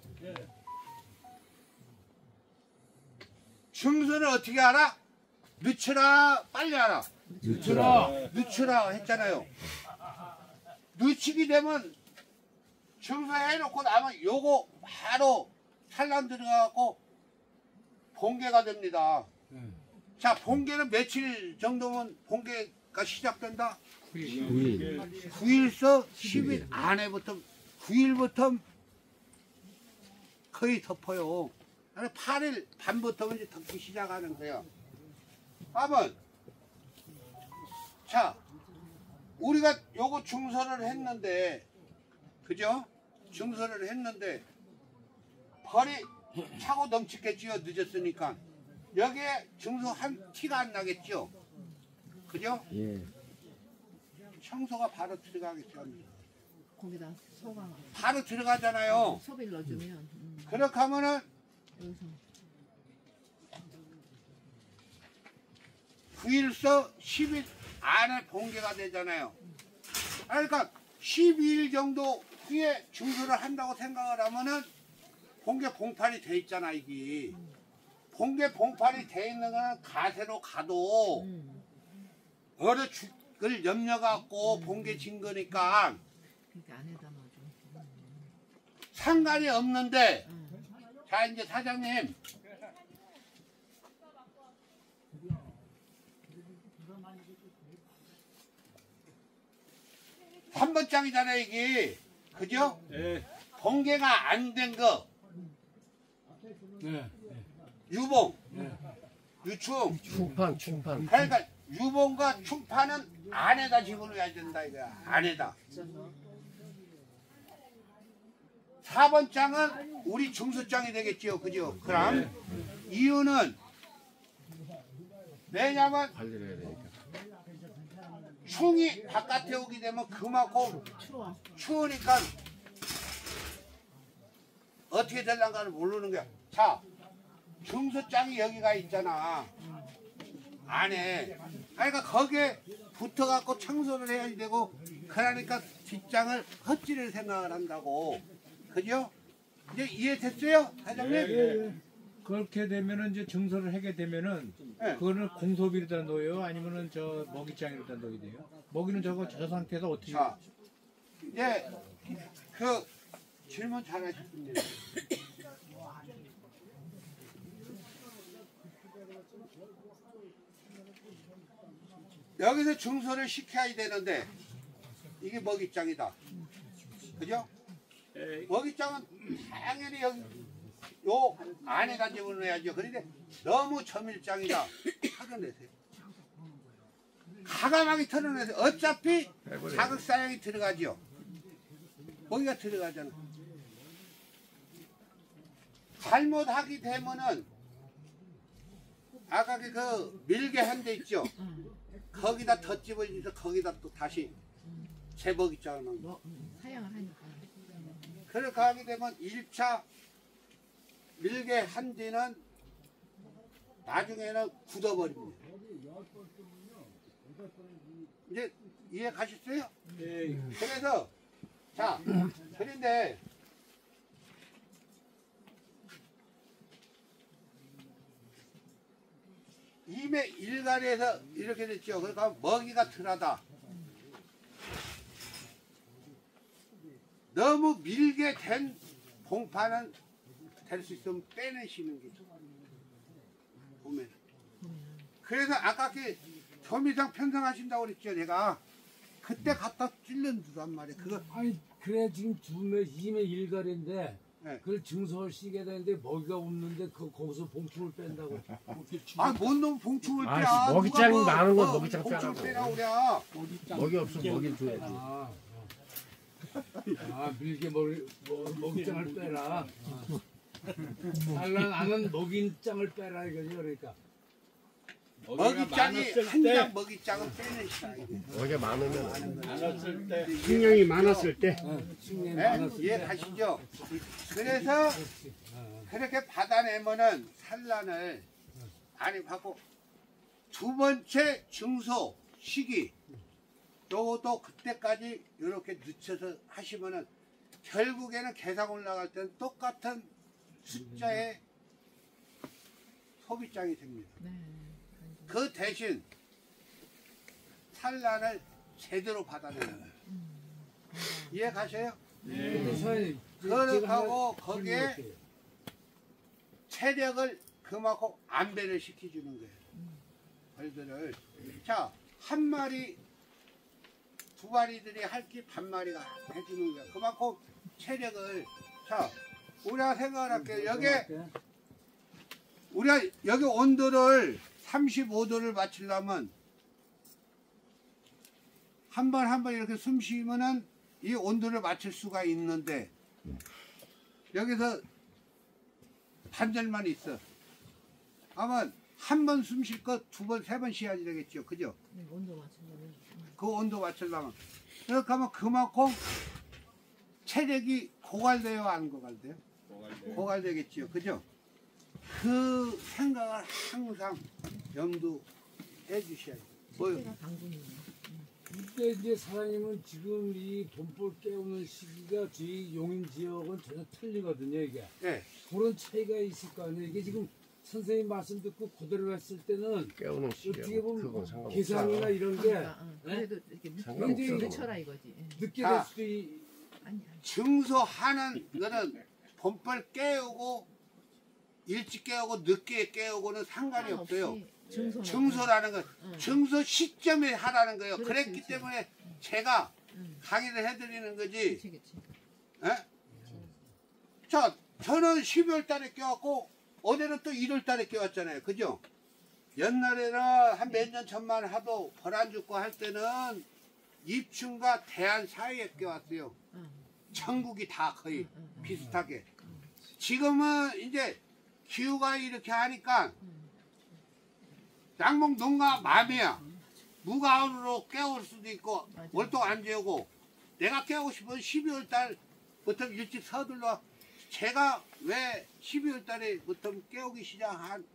중선을 어떻게 알아? 늦춰라 빨리 알아. 늦춰라 했잖아요. 늦추게 되면 중소해놓고 나면 요거 바로 산란 들어가고 봉개가 됩니다. 자, 봉개는 며칠 정도면 봉개가 시작된다? 9일서 10일 안에부터 9일부터 거의 덮어요. 8일 반부터 이제 덮기 시작하는 거예요. 한번 자, 우리가 요거 중선을 했는데, 그죠? 중선을 했는데 벌이 차고 넘치겠지요. 늦었으니까. 여기에 중소한 티가 안 나겠죠. 그죠? 예. 청소가 바로 들어가겠죠. 거기다 소강 바로 들어가잖아요. 소비를 넣어주면 그렇게 하면은 여기서 9일서 10일 안에 봉개가 되잖아요. 그러니까 12일 정도 후에 중소를 한다고 생각을 하면은 봉개 봉판이 돼 있잖아 이게. 봉개 봉판이 돼 있는 거는 가세로 가도 어느 죽을 염려 갖고 봉개 진 거니까 그러니까 안에다 넣어줘. 상관이 없는데, 자 이제 사장님 한 번장이잖아요 이게. 그죠? 예. 봉개가 안 된 거 네. 유봉 유충. 충판. 그러니까 유봉과 충판은 안에다 집어넣어야 된다 이거야. 안에다. 4번 장은 우리 중수장이 되겠지요. 그죠? 그럼 이유는 왜냐면 관리를 해야 되니까. 충이 바깥에 오게 되면 그만큼 추워. 추우니까 어떻게 될란가를 모르는 거야. 자, 중수장이 여기가 있잖아. 안에. 그러니까 거기에 붙어갖고 청소를 해야 되고, 그러니까 뒷장을 헛질을 생각을 한다고. 그죠? 이제 이해됐어요? 사장님? 그렇게 되면은 이제 증서를 하게 되면은 네. 그거는 공소비에다 넣어요? 아니면은 저 먹이장에다 넣어야 돼요? 먹이는 저거 저 상태에서 어떻게? 자, 이제 그 질문 잘하셨습니다. 여기서 중소를 시켜야 되는데 이게 먹이장이다. 그죠? 먹이장은 당연히 여기 요 안에다 집어넣어야죠. 그런데 너무 점일장이다. 털어내세요. 가감하게 털어내세요. 어차피 자극사양이 들어가죠. 먹이가 들어가잖아. 잘못하게 되면은 아까 그 밀개 한 데 있죠. 거기다 덧집어서 거기다 또 다시 재먹이장을 넣는 거. 사양을 하니까. 그렇게 하게 되면 1차 밀개 한 뒤는 나중에는 굳어버립니다. 이제 이해 가셨어요? 예. 그래서 자, 그런데 이매 일간에서 이렇게 됐죠. 그러니까 먹이가 덜하다. 너무 밀게 된 봉판은 될 수 있으면 빼내시는 게 좋아요. 보면. 그래서 아까 좀 이상 편성하신다고 그랬죠, 내가. 그때 갖다 찔른단 말이에요. 그거 아니 그래 지금 2매 1가래인데 네. 그걸 증서를 쓰게 되는데 먹이가 없는데 거기서 봉충을 뺀다고. 뭔 놈 봉충을 빼? 아, 먹이장이 많은 건 먹이장 봉충 빼라고. 빼라고 그래. 먹이 없으면 먹이 줘야지. 밀게 먹이장을 빼라. 나는 먹이장을 빼라 이거지 그러니까. 먹이장이 한 장 먹이장은 빼내시라. 먹이가 많으면 많았을 때. 식량이 많았을 때. 네? 이해가시죠? 그래서 그렇게 받아내면은 산란을 많이 받고 두 번째 증소 시기 요것도 그때까지 이렇게 늦춰서 하시면은 결국에는 계산 올라갈 때는 똑같은 숫자의 소비장이 됩니다. 네. 그 대신 산란을 제대로 받아내는 거예요. 이해 가셔요? 네. 그렇다고 거기에 체력을 그만큼 안배를 시켜주는 거예요. 벌들을. 자, 한 마리, 두 마리들이 할 게 반 마리가 해주는 거예요. 그만큼 체력을. 자, 우리가 생각할게요. 우리가 여기 온도를 35도를 맞추려면 한 번 이렇게 숨 쉬면은 이 온도를 맞출 수가 있는데 여기서 반절만 있어. 아마 한 번 숨 쉴 거 두 번, 세 번 쉬어야 되겠죠. 그죠? 네, 온도 맞추려면. 그 온도 맞추려면. 그렇게 하면 그만큼 체력이 고갈돼요, 안 고갈돼요? 고갈되겠죠. 그죠? 그 생각을 항상 염두해 주셔야 돼요. 뭐요? 제가 당근이에요. 이때 이제 사장님은 지금 이 돈볼 깨우는 시기가 저희 용인 지역은 전혀 틀리거든요, 이게. 네. 그런 차이가 있을 거 아니에요. 이게 지금 선생님 말씀 듣고 그대로 했을 때는 깨우는 어떻게 시기야. 보면 그건 상관없어. 계산이나 이런 게 그래도 이렇게 상관없어. 늦춰라 이거지. 예. 늦게 자. 될 수도 아니, 증소하는 거는 봄벌 깨우고 일찍 깨우고 늦게 깨우고는 상관이 없어요. 증소라는 건 증소 시점에 하라는 거예요. 그렇지, 그랬기 그렇지. 때문에 제가 강의를 해드리는 거지. 그치. 예? 자, 저는 12월 달에 깨웠고 어제는 또 1월 달에 깨웠잖아요. 그죠? 옛날에는 한 몇 년 전만 하도 벌 안 죽고 할 때는 입춘과 대안 사이에 깨웠어요. 전국이 다 거의 비슷하게. 지금은 이제 기후가 이렇게 하니까 양목 농가 맘이야. 무가을로 깨울 수도 있고 월동 안 재우고 내가 깨우고 싶으면 12월 달부터 일찍 서둘러. 제가 왜 12월 달에부터 깨우기 시작한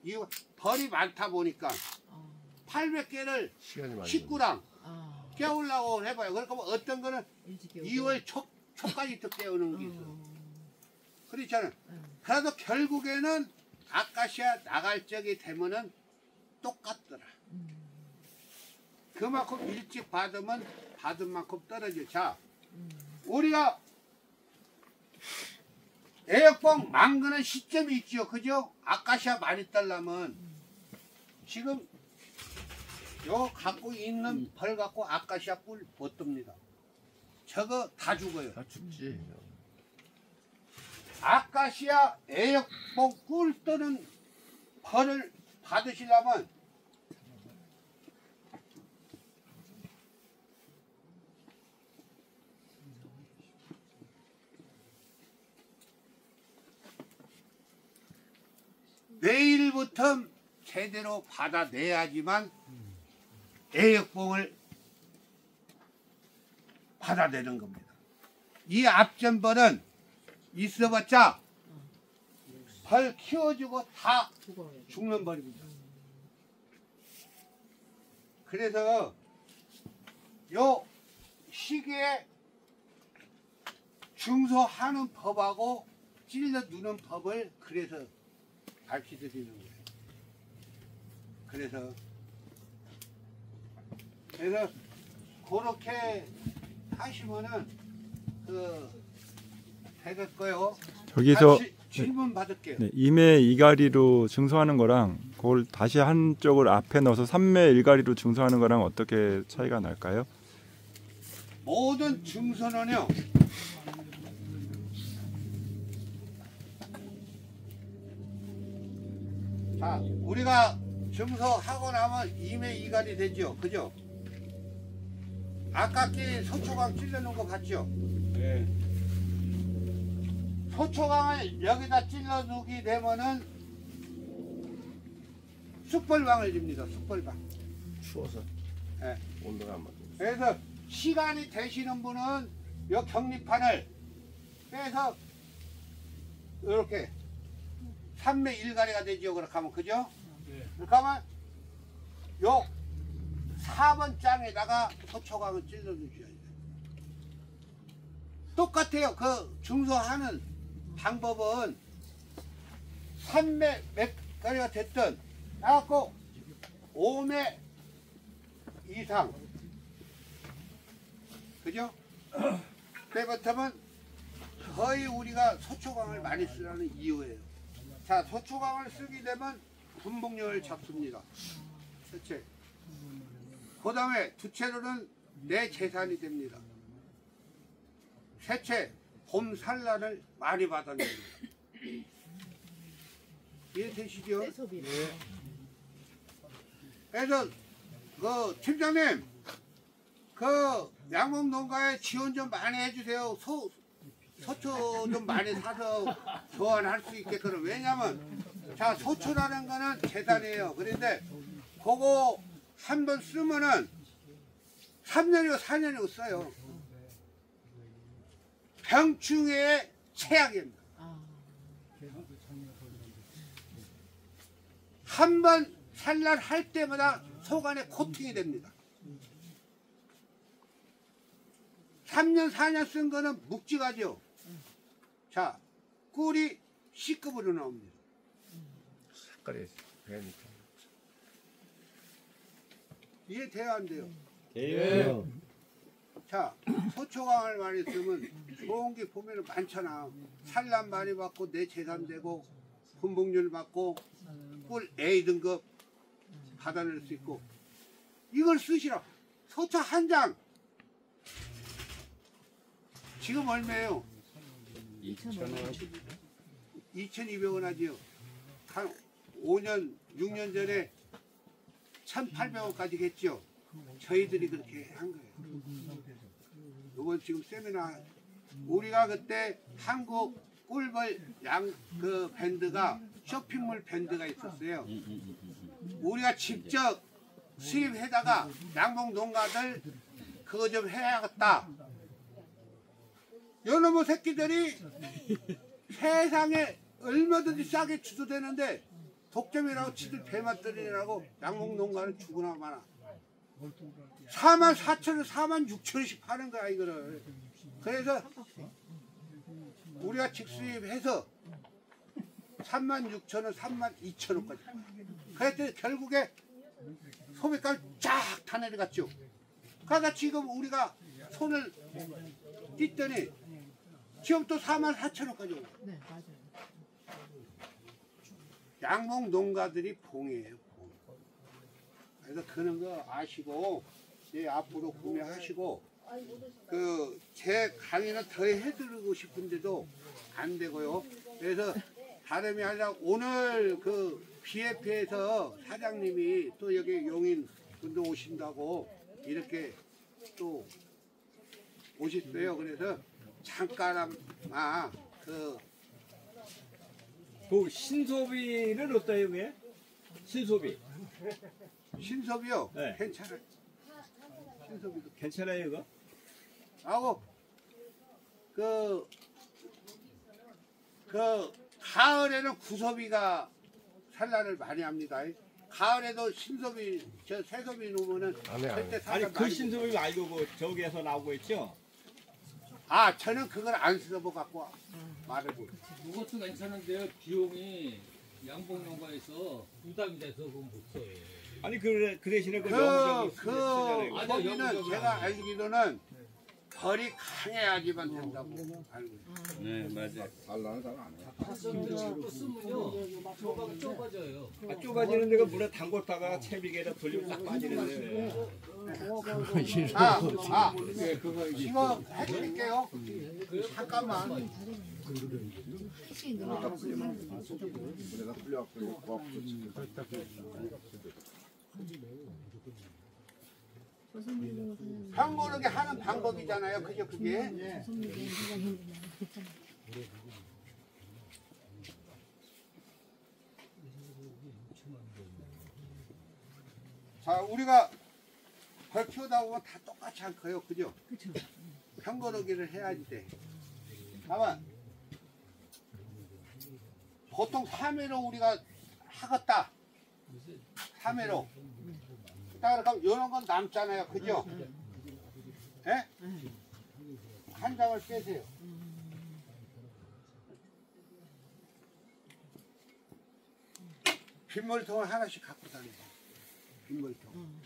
이유가 벌이 많다 보니까 800개를 시간이 많이 19랑 깨우려고 해봐요. 그러니까 어떤 거는 일찍 깨우고. 2월 초까지 또 깨우는 게 있어. 그렇잖아요. 그래도 결국에는 아카시아 나갈 적이 되면은 똑같더라. 그만큼 일찍 받으면 받은 만큼 떨어져. 자, 우리가 애역봉 망그는 시점이 있죠. 그죠? 아카시아 많이 딸라면 지금 요 갖고 있는 벌 갖고 아카시아 꿀 못 뜹니다. 저거 다 죽어요. 다 죽지. 아카시아 애역봉 꿀 뜨는 벌을 받으시려면 내일부터 제대로 받아내야지만 애역봉을 받아내는 겁니다. 이 앞전벌은 있어봤자 벌 키워주고 다 죽는 벌입니다. 그래서 요 시기에 중소하는 법하고 찔러 누는 법을 그래서 가르쳐드리는 거예요. 그래서 그렇게 하시면은 되겠고요. 저기서 질문 받을게요. 네, 임의 이가리로 증서하는 거랑 그걸 다시 한쪽을 앞에 넣어서 삼매 일가리로 증서하는 거랑 어떻게 차이가 날까요? 모든 증서는요. 자, 우리가 증서하고 나면 임의 이가리 되죠. 그죠? 아깝게 소초강 찔러놓은 거 봤죠? 네. 소초강을 여기다 찔러 놓게 되면은 숯벌방을 줍니다. 숯벌방. 추워서 예. 온도가 안 맞고. 그래서 시간이 되시는 분은 요 격리판을 빼서 이렇게 3매 1가리가 되죠. 그렇게 하면 그죠? 그렇게 하면 요 4번 장에다가 소초강을 찔러 주셔야 돼요. 똑같아요. 그 증서하는 방법은 3매 몇 가리가 됐든 해갖고 5매 이상 그죠? 그때부터는 거의 우리가 소초강을 많이 쓰라는 이유예요. 자, 소초강을 쓰게 되면 분봉령을 잡습니다. 첫째. 그 다음에 두째로는 내 재산이 됩니다. 셋째, 봄 산란을 많이 받아냅니다. 이해되시죠? 그래서 그 팀장님, 그 양봉 농가에 지원 좀 많이 해주세요. 소초 좀 많이 사서 교환할 수 있게끔. 왜냐면 자, 소초라는 거는 재산이에요. 그런데 그거 한 번 쓰면은 3년이고 4년이고 써요. 병충해의 최악입니다. 한 번 산란할 때마다 속안에 코팅이 됩니다. 3년 4년 쓴 거는 묵직하죠. 자, 꿀이 C급으로 나옵니다. 색깔이 배니까. 이해돼요 안 돼요? 예. 자, 소초강을 많이 쓰면 좋은 게 보면 많잖아. 산란 많이 받고 내 재산 되고 분봉률 받고 꿀 A 등급 받아낼 수 있고. 이걸 쓰시라. 소초 한 장 지금 얼마예요? 2,200원 하지요. 한 5년 6년 전에 1,800원까지 했죠. 저희들이 그렇게 한 거예요. 이번 지금 세미나 우리가 그때 한국 꿀벌 그 밴드가 쇼핑몰 밴드가 있었어요. 우리가 직접 수입해다가 양봉 농가들 그거 좀 해야겠다. 요놈의 새끼들이 세상에 얼마든지 싸게 주도되는데 독점이라고 지들 배맛들이라고 양봉 농가는 죽으나 마나 44,000원 46,000원씩 파는 거야 이거를. 그래서 우리가 직수입해서 36,000원 32,000원까지 그랬더니 결국에 소비값이 쫙 다 내려갔죠. 그러다 지금 우리가 손을 띄더니 지금 또 44,000원까지 오고. 네, 맞아요. 양봉 농가들이 봉이에요, 봉. 그래서 그런 거 아시고, 예, 앞으로 구매하시고, 그, 제 강의는 더 해드리고 싶은데도 안 되고요. 그래서 다름이 아니라 오늘 그 BF에서 사장님이 또 여기 용인 분도 오신다고 이렇게 또 오셨어요. 그래서 잠깐만 그 신소비는 어때요, 그게? 신소비. 신섭이요. 네. 괜찮아요. 신섭이도 괜찮아요, 이거? 하고 그 가을에는 구섭이가 산란을 많이 합니다. 가을에도 신섭이 저 새섭이 놓으면은 안 해, 안 해. 그때 아니, 산란 그 많이 신소비 말고 그 저기에서 나오고 있죠? 아, 저는 그걸 안 써보 갖고 말해보. 그것도 괜찮은데요. 비용이 양봉 농가에서 부담이 돼서 그건 못 써요. 아니, 그 대신에 그 그 영정이 쓰잖아요. 아니요, 거기는 영국은 제가 아니에요. 알기로는 벌이 강해야지만 된다고 알고 있어요. 네, 맞아요. 또 쓰면요 조각 좁아져요. 아, 좁아지는 데가 물에 담궜다가 채비개를 돌리면 딱 빠지는데. 이거 해드릴게요. 잠깐만. 평고르게 하는 방법이잖아요. 그죠 그게? 자, 우리가 벌 키우다 보면 다 똑같이 안 커요. 그죠? 그렇죠. 평거르기를 해야지 돼. 다만 보통 3회로 우리가 하겠다. 3회로. 그러니까 이런 건 남잖아요. 그죠? 예? 한 장을 빼세요. 빗물통을 하나씩 갖고 다니세요. 빗물통.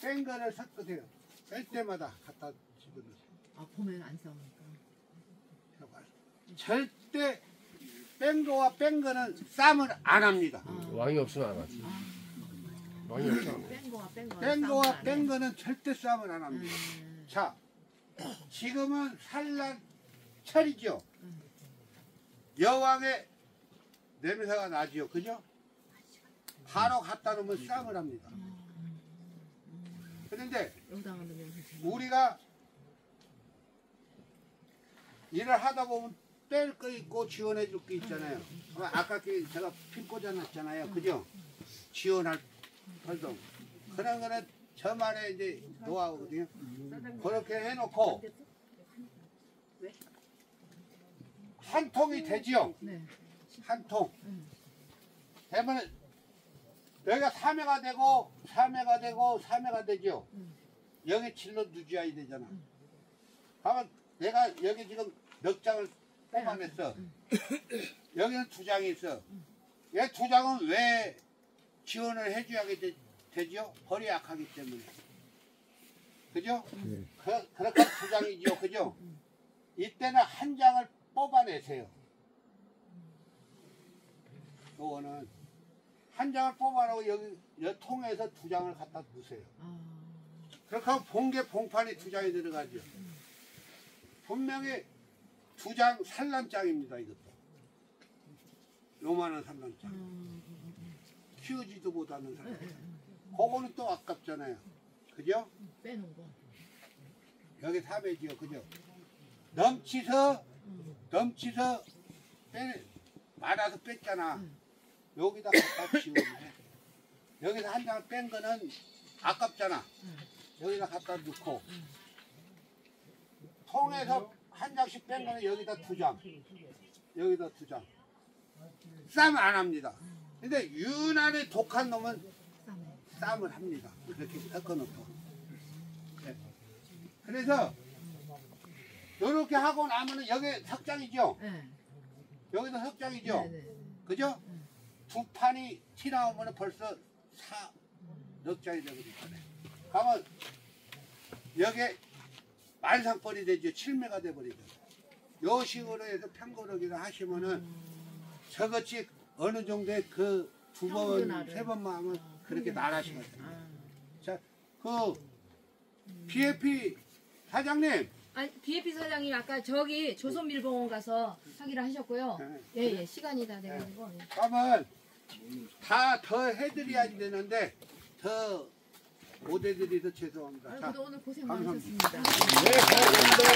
뺀 거를 섞으세요. 뺄 때마다 갖다 집어넣으세요. 아 보면 안 싸우니까. 절대 뺀 거와 뺀 거는 쌈을 안 합니다. 왕이 없으면 안 하지. 왕이 없으면 안 해. 뺀 거와 뺀 거는 절대 쌈을 안 합니다. 자, 지금은 산란 철이죠. 여왕의 냄새가 나지요. 그죠? 바로 갖다 놓으면 쌈을 합니다. 그런데 우리가 일을 하다 보면 뺄 거 있고 지원해 줄 거 있잖아요. 아까 제가 핀 꽂아놨잖아요. 그죠? 지원할 활동. 그런 거는 저만의 이제 노하우거든요. 그렇게 해놓고 한 통이 되지요. 한 통. 되면 여기가 3회가 되고 3회가 되고 3회가 되죠. 여기 질러 누지어야 되잖아. 그러면 내가 여기 지금 몇 장을 뽑아냈어. 여기는 2장이 있어. 이 2장은 왜 지원을 해줘야 되죠? 벌이 약하기 때문에. 그죠? 그렇게 2장이죠. 그죠? 이때는 한 장을 뽑아내세요. 요거는 한 장을 뽑아놓고 여기 통에서 2장을 갖다 두세요. 그렇게 하면 봉개 봉판이 2장이 들어가죠. 분명히 2장 산란장입니다. 이것도 요만한 산란장 키우지도 못하는 산란장. 그거는 또 아깝잖아요. 그죠? 빼놓은 거. 여기 3회지요. 그죠? 넘치서 많아서 뺐잖아. 여기다 갖다 지우면 돼. 여기서 한 장을 뺀 거는 아깝잖아. 여기다 갖다 넣고 통에서 한 장씩 뺀 거는 여기다 2장, 여기다 2장. 쌈 안 합니다. 근데 유난히 독한 놈은 쌈을 합니다. 이렇게 섞어놓고. 네. 그래서 이렇게 하고 나면은 여기 석장이죠. 여기도 석장이죠. 그죠? 2판이 티 나오면 벌써 4넉 장이 되거든요. 가면 여기 만상벌이 되죠. 7매가 돼버리죠. 요 식으로 해서 평거르기를 하시면은 저것이 어느 정도의 그 2번, 3번만 하면 그렇게 나라시거든요. 자, 그 BFP 사장님. 아니, BFP 사장님 아까 저기 조선밀봉원 가서 하기로 하셨고요. 예, 시간이 다 돼가지고. 그러면 다 더 해드려야 되는데 더 못 해드려서 죄송합니다. 그래도 오늘 고생 감사합니다. 많으셨습니다.